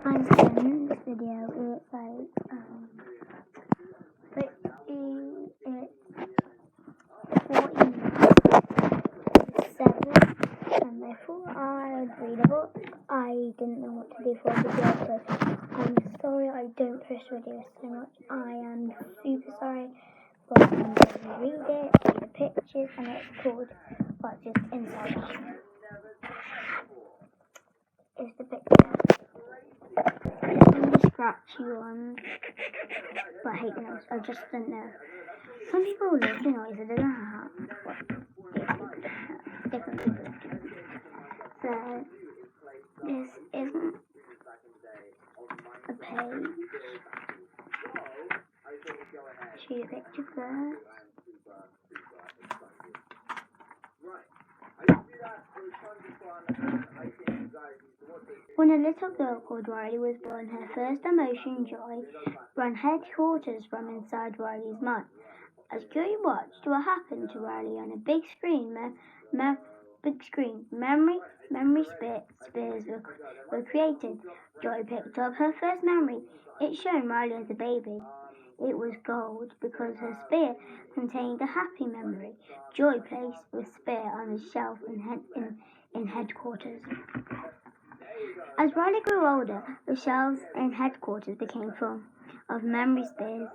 I'm in this video. It's like it's 14:07, and I thought I'd read a book. I didn't know what to do for a video, so I'm sorry I don't push videos so much. I am super sorry, but I'm going to read the pictures, and it's called What's Just Inside Us. Is the picture. Scratchy ones, but I hate the noise. I just don't know. Some people love the noise. I don't know how. Different people. So this isn't a page. Shoot a picture first. When a little girl called Riley was born, her first emotion, joy, ran headquarters from inside Riley's mind. As Joy watched what happened to Riley on a big screen, memory spheres were created. Joy picked up her first memory. It showed Riley as a baby. It was gold because her sphere contained a happy memory. Joy placed the sphere on the shelf in headquarters. As Riley grew older, the shelves in headquarters became full of memory spheres.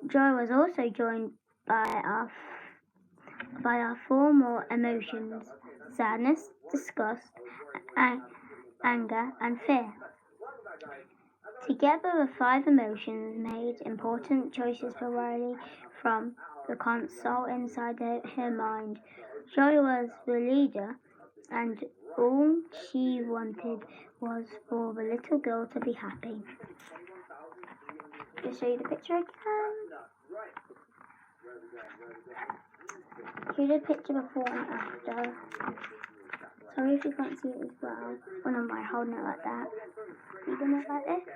Joy was also joined by our four more emotions: sadness, disgust, anger, and fear. Together, the five emotions made important choices for Riley from the console inside her mind. Joy was the leader, and all she wanted was for the little girl to be happy. Just show you the picture again. Here's a picture before and after. Sorry if you can't see it as well. When I'm holding it like that. You doing it like this?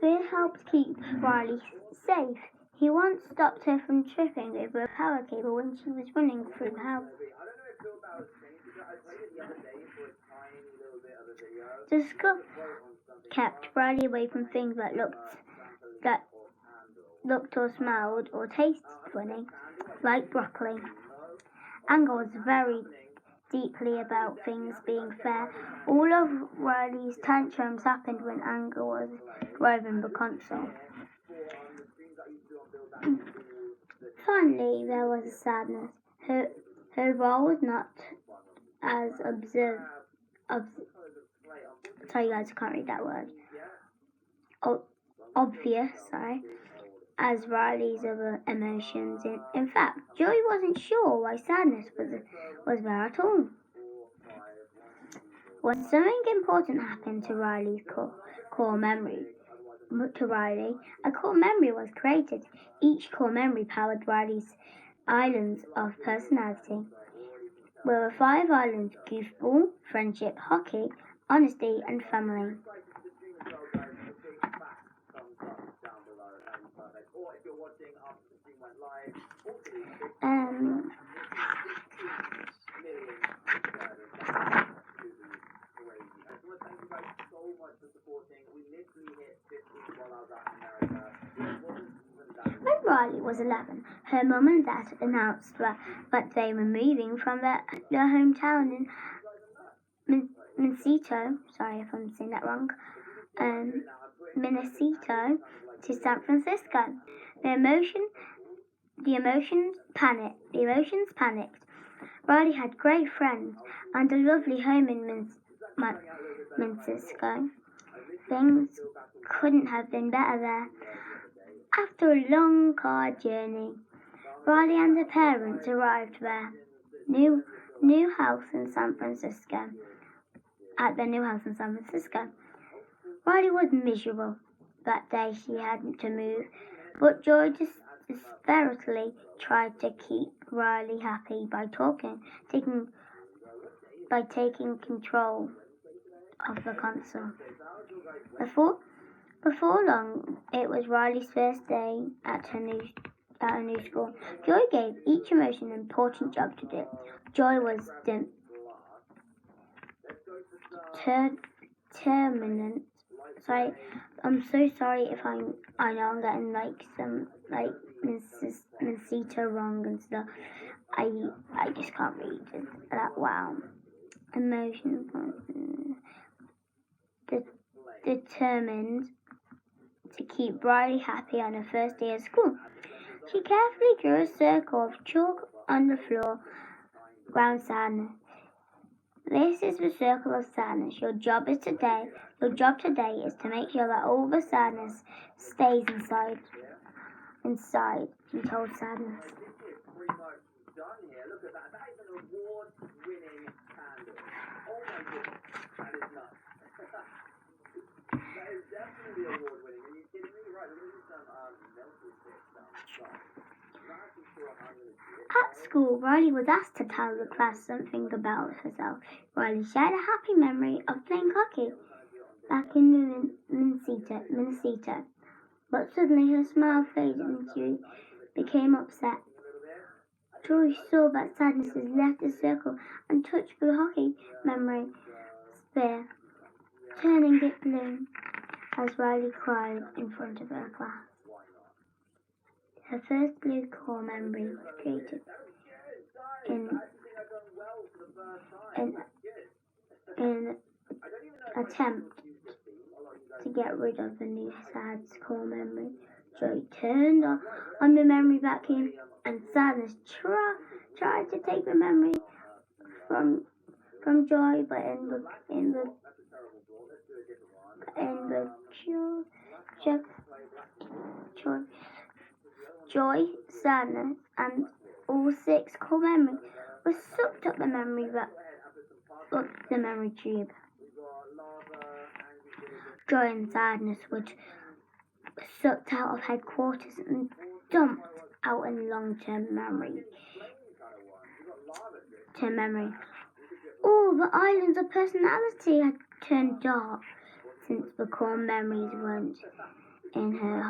Fear helped keep Riley safe. He once stopped her from tripping over a power cable when she was running through the house. Disgust kept Riley away from things that looked or smelled or tasted funny, like broccoli. Anger was very deeply about things being fair. All of Riley's tantrums happened when anger was driving the console. Finally, there was a sadness. Her role was not as sorry guys, I can't read that word. Obvious, as Riley's other emotions. In fact, Joy wasn't sure why sadness was there at all. When something important happened to Riley's core memory, a core memory was created. Each core memory powered Riley's islands of personality. There were 5 islands: goofball, friendship, hockey, honesty, and family. When Riley was 11, her mum and dad announced that they were moving from their hometown in Minnesota, sorry if I'm saying that wrong, Minnesota, to San Francisco. The emotions panicked. Riley had great friends and a lovely home in Minnesota. Things couldn't have been better there. After a long car journey, Riley and her parents arrived there. New house in San Francisco. At their new house in San Francisco. Riley was miserable that day she had to move, but Joy desperately tried to keep Riley happy by taking control of the console. Before long, it was Riley's first day at her at a new school. Joy gave each emotion an important job to do. Joy was determinant. Sorry, I'm so sorry if I know I'm getting like some like Misita wrong and stuff. I just can't read that. Wow. Emotion. Determined to keep Riley happy on her first day of school. She carefully drew a circle of chalk on the floor round Sadness. This is the circle of sadness. Your job today is to make sure that all the sadness stays inside, she told Sadness. At school, Riley was asked to tell the class something about herself. Riley shared a happy memory of playing hockey back in Minnesota. But suddenly her smile faded and she became upset. Joy saw that Sadness had left the circle and touched the hockey memory sphere, turning it blue as Riley cried in front of her class. Her first blue core memory was created in an attempt to get rid of the new sad core memory. Joy turned on the memory vacuum, and Sadness tried to take the memory from Joy, but in the Joy, Sadness, and all 6 core memories were sucked up the memory tube. Joy and Sadness were sucked out of headquarters and dumped out in long-term memory. All the islands of personality had turned dark since the core memories weren't in the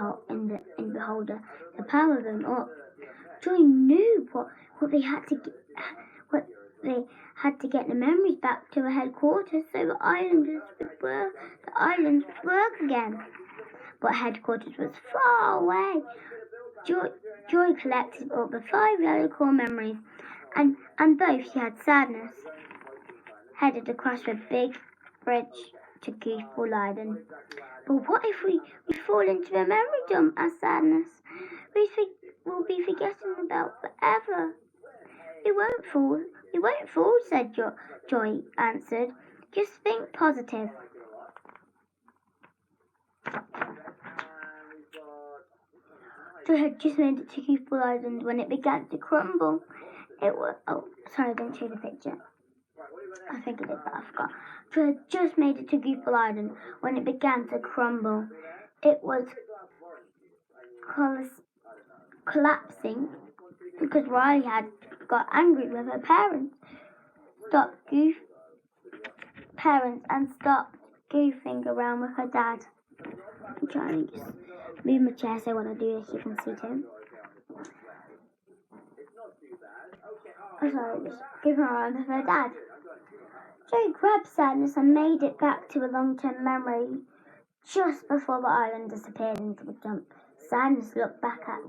holder to power them up. Joy knew what they had to get the memories back to the headquarters so the islands would work again. But headquarters was far away. Joy collected all the 5 yellow core memories, and both she had Sadness headed across the big bridge to Goofball Island. But what if we fall into the memory dump? Asked Sadness. We'll be forgetting about forever. We won't fall, said Joy answered. Just think positive. Joy had just made it to Goofball Island when it began to crumble. Sorry, I didn't show the picture. I think it did, but I forgot. Joy had just made it to Goofball Island when it began to crumble. It was collapsing because Riley had got angry with her parents and stopped goofing around with her dad. I'm trying to just move my chair so when I do this you can see too. Just goofing around with her dad. Joy grabbed Sadness and made it back to a long-term memory just before the island disappeared into the dump. Sadness looked back at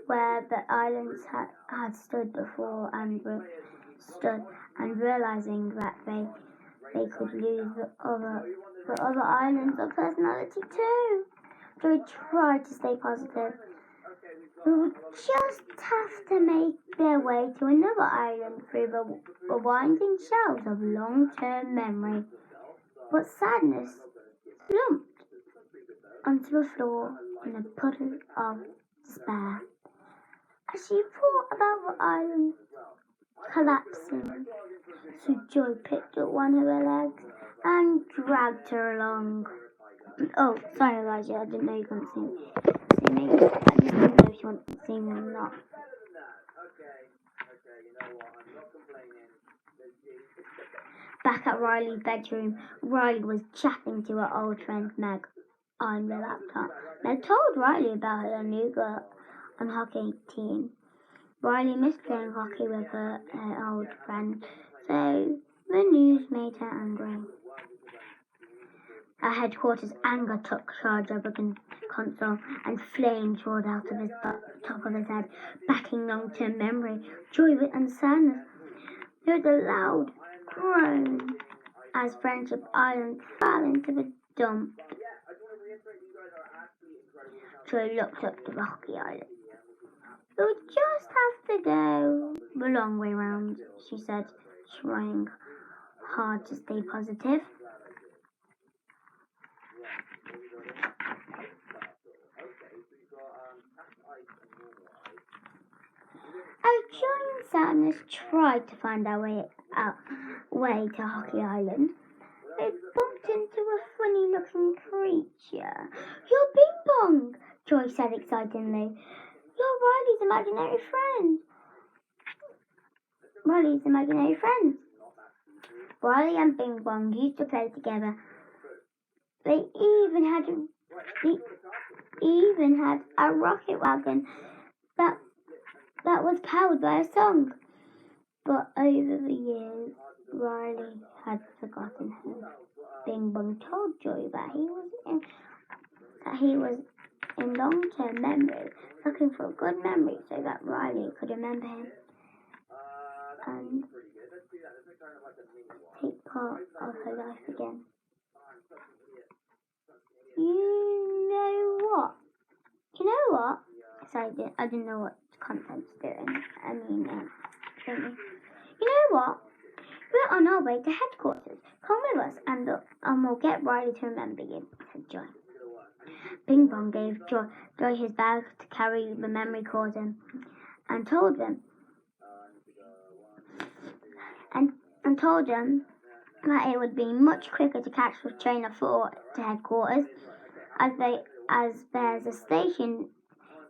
where the islands had stood before and realizing that they could lose the other islands of personality too. Joy tried to stay positive. They would just have to make their way to another island through the winding shelves of long-term memory. But Sadness slumped onto the floor in a puddle of despair. As she thought about the island collapsing, so Joy picked up one of her legs and dragged her along. Oh, sorry Elijah, I didn't know you couldn't see me. I just didn't know if you wanted to see me or not. Back at Riley's bedroom, Riley was chatting to her old friend Meg. on the laptop. They told Riley about her new girl on hockey team. Riley missed playing hockey with her old friend, so the news made her angry. At headquarters, anger took charge of the console, and flames roared out of the top of his head, backing long-term memory, joy, and sadness. There was a loud groan as Friendship Island fell into the dump. Joy looked up to Rocky Island. "You'll just have to go the long way round," she said, trying hard to stay positive. As Joy and Sadness tried to find their way to Hockey Island, they bumped into a funny-looking creature. "You're Bing Bong," Joy said excitedly. "You're Riley's imaginary friend." Riley and Bing Bong used to play together. They even had a rocket wagon that was powered by a song. But over the years, Riley had forgotten her. Bing Bong told Joy that he was in long-term memory, looking for a good memory so that Riley could remember him and take part of her life again. You know what? Sorry, I didn't know what content's doing. Don't you? You know what? We're on our way to headquarters. Come with us and we'll get Riley to remember you," said Joy. Bing Bong gave Joy his bag to carry the memory cord in and told them that it would be much quicker to catch the train of thought to headquarters as there's a station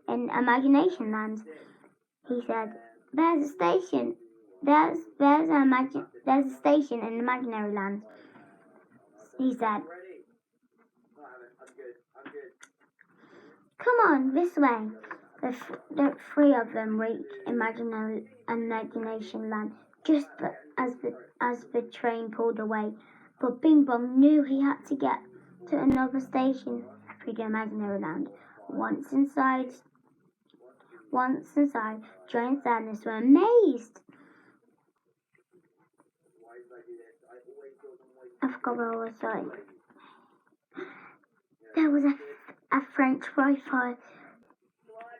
in Imagination Land. He said, "There's a station in Imaginary Land," he said. "Come on, this way." The three of them reached Imagination Land just as the train pulled away. But Bing Bong knew he had to get to another station through the Imaginary Land. Once inside, Joy and Sadness were amazed. I forgot what I was saying. There was a French Wi-Fi,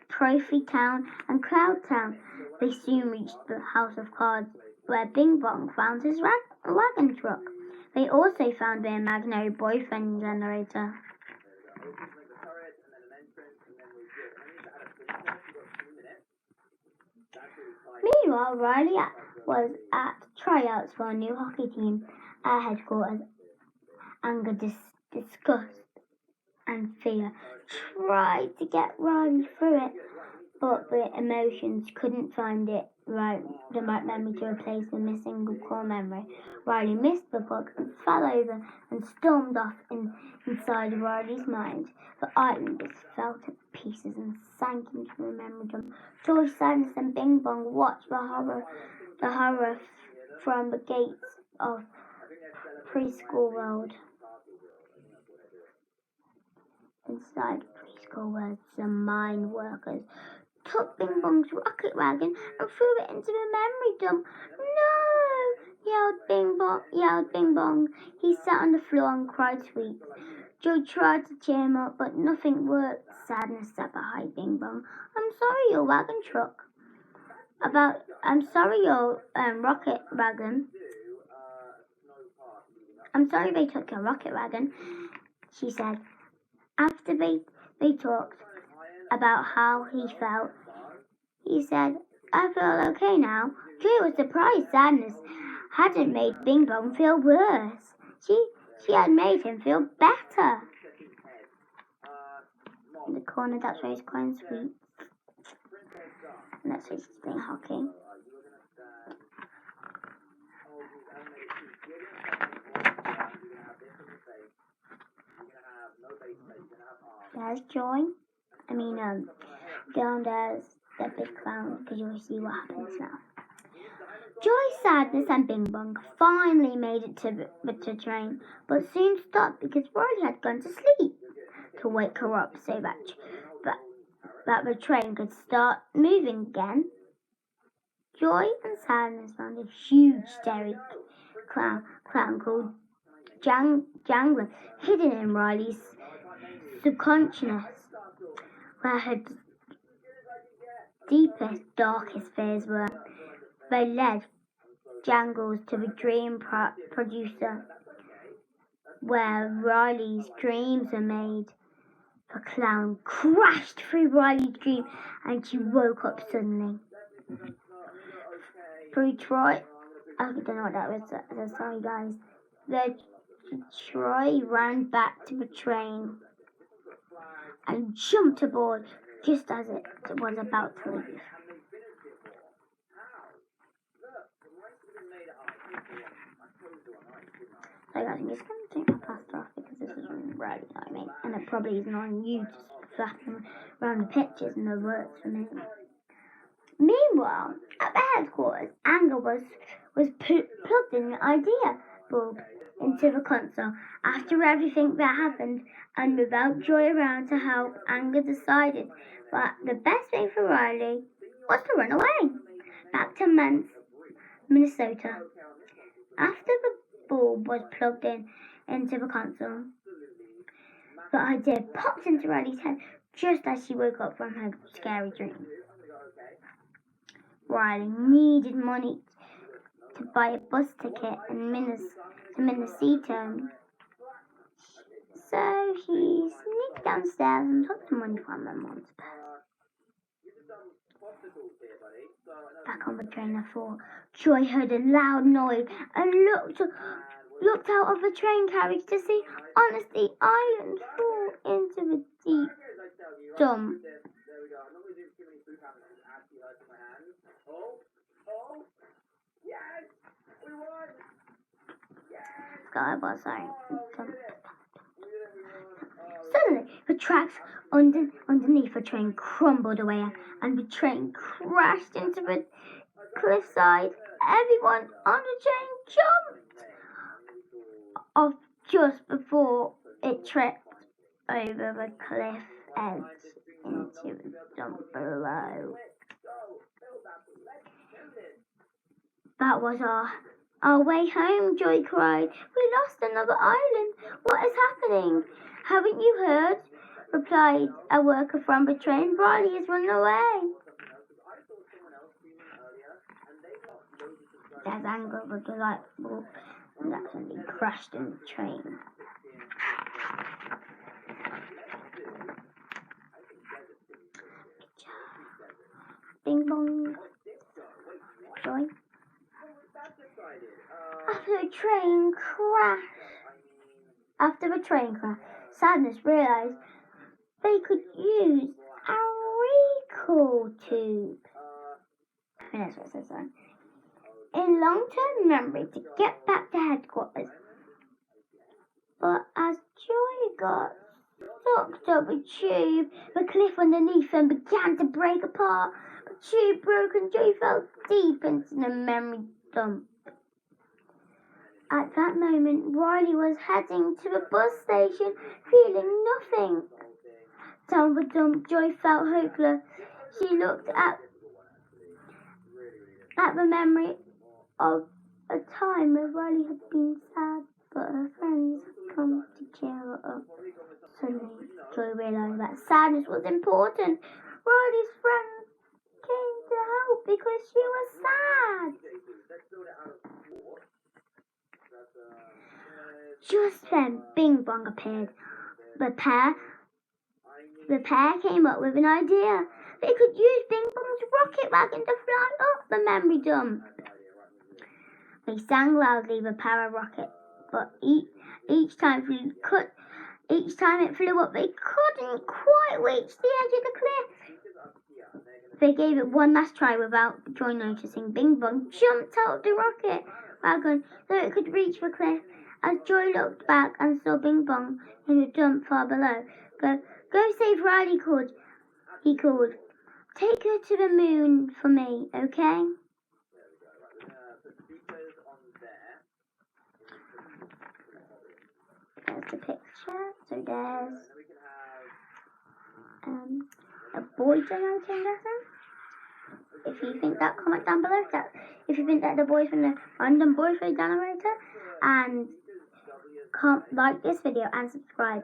Trophy Town, and Cloud Town. They soon reached the House of Cards, where Bing Bong found his wagon truck. They also found the imaginary boyfriend generator. Meanwhile, Riley was at tryouts for a new hockey team at headquarters. Anger, disgust, and fear tried to get Riley through it, but the emotions couldn't find the right memory to replace the missing core memory. Riley missed the book and fell over and stormed off inside Riley's mind. The islanders fell to pieces and sank into the memory dump. Joy, Sadness, and Bing Bong watched the horror from the gates of Preschool World. Inside Preschool World, some mine workers took Bing Bong's rocket wagon and threw it into the memory dump. "No!" yelled Bing Bong. He sat on the floor and cried sweet. Joy tried to cheer him up, but nothing worked. Sadness sat behind Bing Bong. "I'm sorry your wagon truck. I'm sorry your rocket wagon. I'm sorry they took your rocket wagon," she said. After they talked about how he felt, he said, "I feel okay now." Joy was surprised Sadness hadn't made Bing Bong feel worse. She had made him feel better. In the corner, that's where he's crying sweet. And that's where he's playing hockey. there's Joy. Down there's the big clown, because you'll see what happens now. Joy, Sadness, and Bing Bong finally made it to the train, but soon stopped because Riley had gone to sleep to wake her up so that the train could start moving again. Joy and Sadness found a huge scary clown called Jangler hidden in Riley's subconscious, where her deepest, darkest fears were. They led Jangles to the dream producer, where Riley's dreams were made. The clown crashed through Riley's dream and she woke up suddenly. Through Troy, I don't know what that was, sorry guys. Troy ran back to the train and jumped aboard just as it was about to leave. So guys, I'm just going to take my plaster off because this is really annoying, and it probably isn't on you just flapping around the pictures and the words for me. Meanwhile, at the headquarters, Anger was plugged in the idea bulb into the console. After everything that happened, and without Joy around to help, Anger decided that the best thing for Riley was to run away back to Minnesota. After the bulb was plugged into the console, the idea popped into Riley's head just as she woke up from her scary dream. Riley needed money to buy a bus ticket to Minnesota, so she sneaked downstairs and took the money from her mom's purse. Back on the train, I thought Joy heard a loud noise and looked out of the train carriage to see Honesty Island fall into the deep dump. Suddenly, the tracks underneath the train crumbled away, and the train crashed into the cliffside. Everyone on the train jumped off just before it tripped over the cliff edge into the dump below. That was our way home, Joy cried. We lost another island. What is happening? Haven't you heard? Replied a worker from the train. Riley has run away. There's Anger was delightful and accidentally crashed in the train. Bing Bong. Joy. After the train crash, Sadness realized they could use a recall tube. That's what it says on. In long-term memory to get back to headquarters. But as Joy got sucked up the tube, the cliff underneath them began to break apart. The tube broke and Joy fell deep into the memory dump. At that moment, Riley was heading to the bus station, feeling nothing. Down the dump, Joy felt hopeless. She looked at the memory of a time where Riley had been sad, but her friends had come to cheer her up. Suddenly, Joy realized that sadness was important. Riley's friends came to help because she was sad. Just then, Bing Bong appeared. The pair came up with an idea. They could use Bing Bong's rocket wagon to fly up the memory dump. They sang loudly the power rocket, but each time it flew up, they couldn't quite reach the edge of the cliff. They gave it one last try without Joy noticing. Bing Bong jumped out of the rocket wagon so it could reach the cliff. As Joy looked back and saw Bing Bong in the dump far below, Go save Riley, he called. Take her to the moon for me, okay? There's the picture. So there's a boy generator lesson. If you think that, comment down below. If you think that the boy from the random boyfriend generator, and like this video and subscribe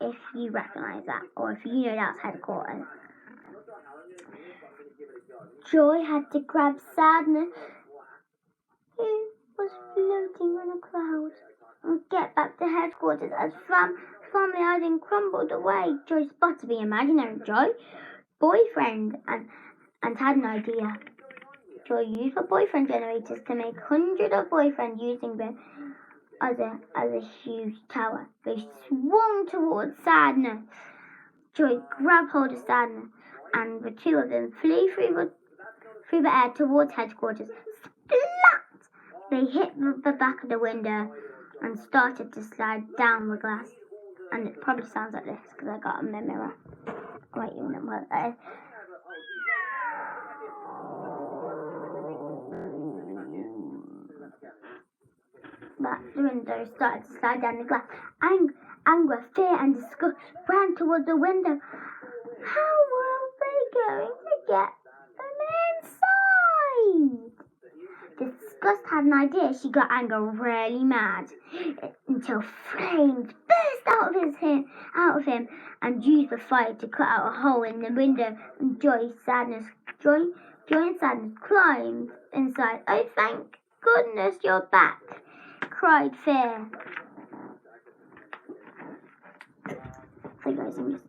if you recognise that, or if you know that's headquarters. Joy had to grab Sadness, who was floating on a cloud, and get back to headquarters as family hiding crumbled away. Joy spotted the imaginary boyfriend and had an idea. Joy used the boyfriend generators to make hundreds of boyfriends using them as a huge tower. They swung towards Sadness. Joy grabbed hold of Sadness, and the two of them flew through the air towards headquarters. Splat! They hit the back of the window and started to slide down the glass. And it probably sounds like this because I got a mirror. Wait, you know what that is. But the window started to slide down the glass. Anger, fear, and disgust ran towards the window. How were they going to get them inside? Disgust had an idea. She got Anger really mad until flames burst out of him and used the fire to cut out a hole in the window. And Joy and Sadness climbed inside. Oh, thank goodness you're back, cried Fear. So guys, I'm just...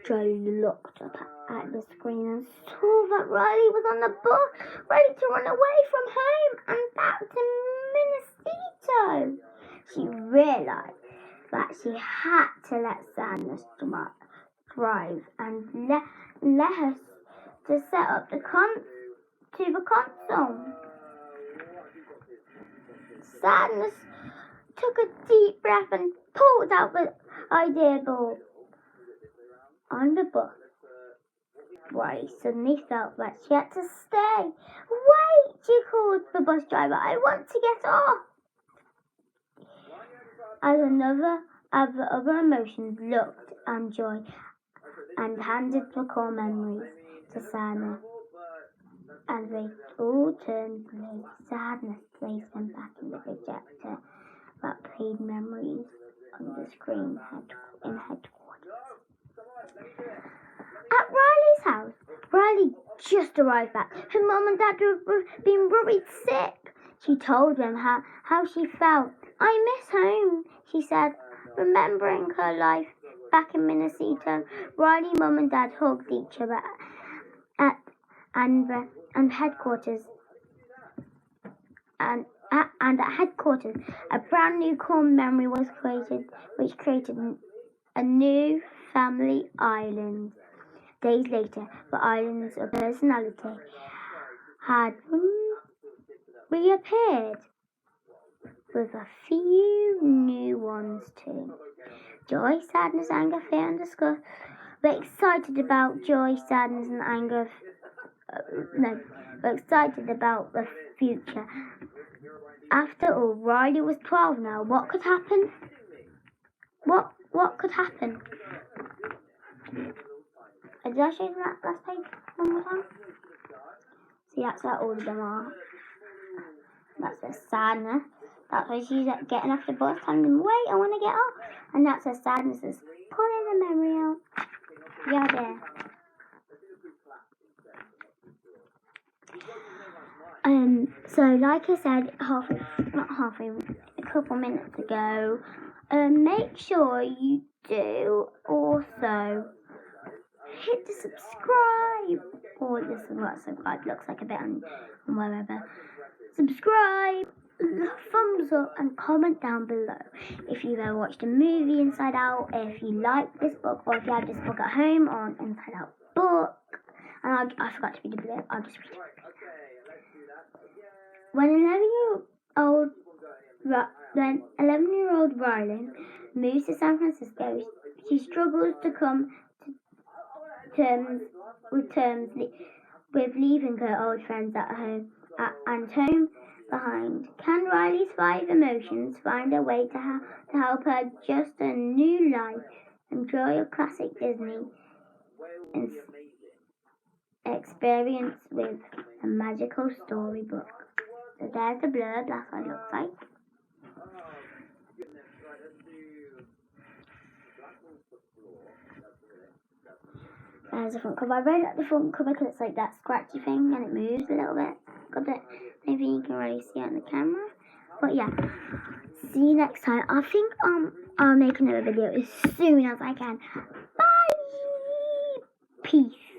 Joy looked up at the screen and saw that Riley was on the bus, ready to run away from home and back to Minnesota. She realized that she had to let Sadness drive and let her to set up the console. Sadness took a deep breath and pulled out the idea ball. On the bus, Riley suddenly felt that she had to stay. Wait, she called the bus driver. I want to get off. As other emotions looked and Joy and handed the core memories to Sadness. As they all turned blue, Sadness placed them back in the projector that played memories on the screen in headquarters. At Riley's house, Riley just arrived back. Her mum and dad had been worried sick. She told them how she felt. I miss home, she said, remembering her life back in Minnesota. Riley, mum and dad hugged each other at headquarters. And at headquarters, a brand new core memory was created, which created a new family island. Days later, the island's personality had reappeared, with a few new ones too. Joy, Sadness, Anger, Fear, and Disgust were excited about Joy, Sadness, and Anger. Were excited about the future. After all, Riley was 12 now. What could happen? What could happen? Did I show you that last page one more time? See, that's where all of them are. That's where Sadness. That's where she's getting off the bus, telling them, wait, I want to get off. And that's where Sadness is pulling the memory out. Yeah, there. So like I said, a couple minutes ago, make sure you do also hit the subscribe, or this is what subscribe looks like a bit on wherever. Subscribe, thumbs up, and comment down below if you've ever watched a movie Inside Out, if you like this book, or if you have this book at home or an Inside Out book. And I forgot to read the blurb, I'll just read it. When 11-year-old Riley moves to San Francisco, she struggles to come to terms with leaving her old friends at home behind. Can Riley's 5 emotions find a way to help her adjust a new life, enjoy a classic Disney experience with a magical storybook? So there's the blurb, that's what it looks like. There's the front cover. I really like the front cover because it's like that scratchy thing and it moves a little bit. Got it. Maybe you can really see it on the camera. But yeah, see you next time. I think I'll make another video as soon as I can. Bye! Peace.